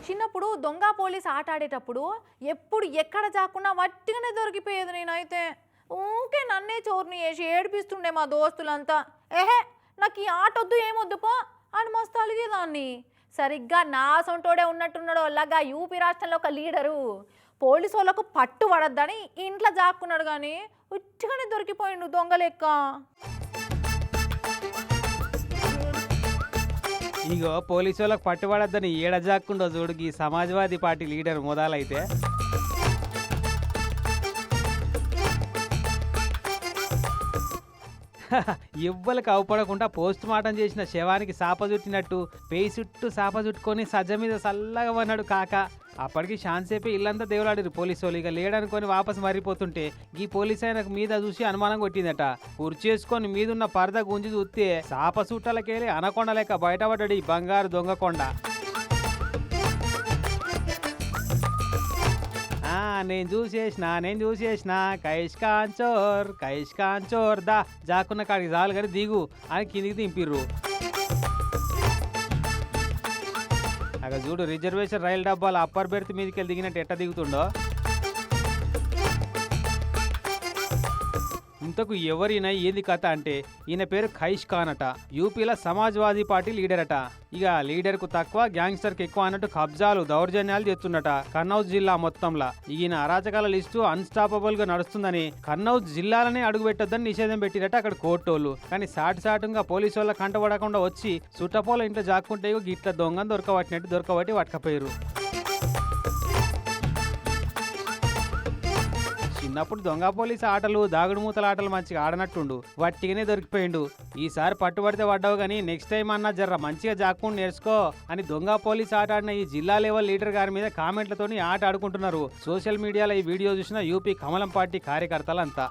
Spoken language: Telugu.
చిన్నప్పుడు దొంగ పోలీస్ ఆట ఆడేటప్పుడు ఎప్పుడు ఎక్కడ జాకుండా వట్టిగానే దొరికిపోయేది. నేనైతే ఊకే నన్నే చోరుని వేసి ఏడిపిస్తుండే మా దోస్తులంతా. ఏహే నాకు ఈ ఆట వద్దు ఏమొద్దు పో అని మస్తు అలిగేదాన్ని. సరిగ్గా నా సొంటోడే ఉన్నట్టున్నాడు అలాగా యూపీ రాష్ట్రంలో ఒక లీడరు పోలీసు వాళ్ళకు పట్టు పడద్దని ఇంట్లో జాక్కున్నాడు కానీ ఉట్టిగానే దొరికిపోయిండు దొంగ లెక్క. ఇగో పోలీసు వాళ్ళకి పట్టుబడద్దని ఏడజాక్కుండో చూడుకి సమాజ్వాదీ పార్టీ లీడర్ మొదలైతే ఎవ్వరికి అవపడకుండా పోస్ట్ మార్టం చేసిన శవానికి సాప చుట్టినట్టు పేయి చుట్టూ సాప చుట్టుకొని సజ్జ మీద చల్లగా పన్నాడు కాక. అప్పటికి శాంతసేపే ఇల్లంతా దేవులాడిరు పోలీసు వాళ్ళు. ఇక లేడనుకొని వాపసు మరిపోతుంటే ఈ పోలీసు ఆయనకు మీద చూసి అనుమానం కొట్టిందట. కుర్చేసుకొని మీదున్న పరద గుంజి చూస్తే సాప చుట్టలకెళ్ళి అనకొండ లెక్క బయటపడ్డాడు ఈ బంగారు దొంగకొండ. నేను చూసేసిన కైష్కాంచోర్ దా జాకున్న కాడికి చాలు కానీ దిగు అని కిందికి దింపిర్రు. అక్కడ చూడు రిజర్వేషన్ రైలు డబ్బాలు అప్పర్ బెర్త్ మీదకి వెళ్ళి దిగినట్టు ఎట్ట దిగుతుండో. ఇంతకు ఎవరైనా ఏది కథ అంటే ఈయన పేరు ఖైష్ ఖాన్ అట. యూపీలో సమాజ్వాదీ పార్టీ లీడర్ అట. ఇక లీడర్ కు తక్కువ గ్యాంగ్స్టర్ కి ఎక్కువ అన్నట్టు కబ్జాలు దౌర్జన్యాలు చేస్తున్నట కన్నౌజ్ జిల్లా మొత్తంలో. ఈయన అరాచకాల లిస్టు అన్స్టాపబుల్ గా నడుస్తుందని కన్నౌజ్ జిల్లాలనే అడుగు పెట్టొద్దని నిషేధం పెట్టిరట అక్కడ కోర్టోళ్ళు. కానీ సాటుగా పోలీసు వాళ్ళ కంటపడకుండా వచ్చి చుట్టపోల ఇంట్లో జాక్కుంటే గిట్ల దొంగను దొరకబట్టి పట్టుకపోయారు. చిన్నప్పుడు దొంగ పోలీసు ఆటలు దాగుడు మూతల ఆటలు మంచిగా ఆడనట్టుండు వట్టిగానే దొరికిపోయిండు. ఈసారి పట్టుబడితే పడ్డావు కానీ నెక్స్ట్ టైం అన్నా జర్ర మంచిగా జాక్కుండా నేర్చుకో అని దొంగ పోలీసు ఆట ఆడిన ఈ జిల్లా లెవెల్ లీడర్ గారి మీద కామెంట్లతోని ఆట ఆడుకుంటున్నారు. సోషల్ మీడియాలో ఈ వీడియో చూసిన యూపీ కమలం పార్టీ కార్యకర్తలంతా.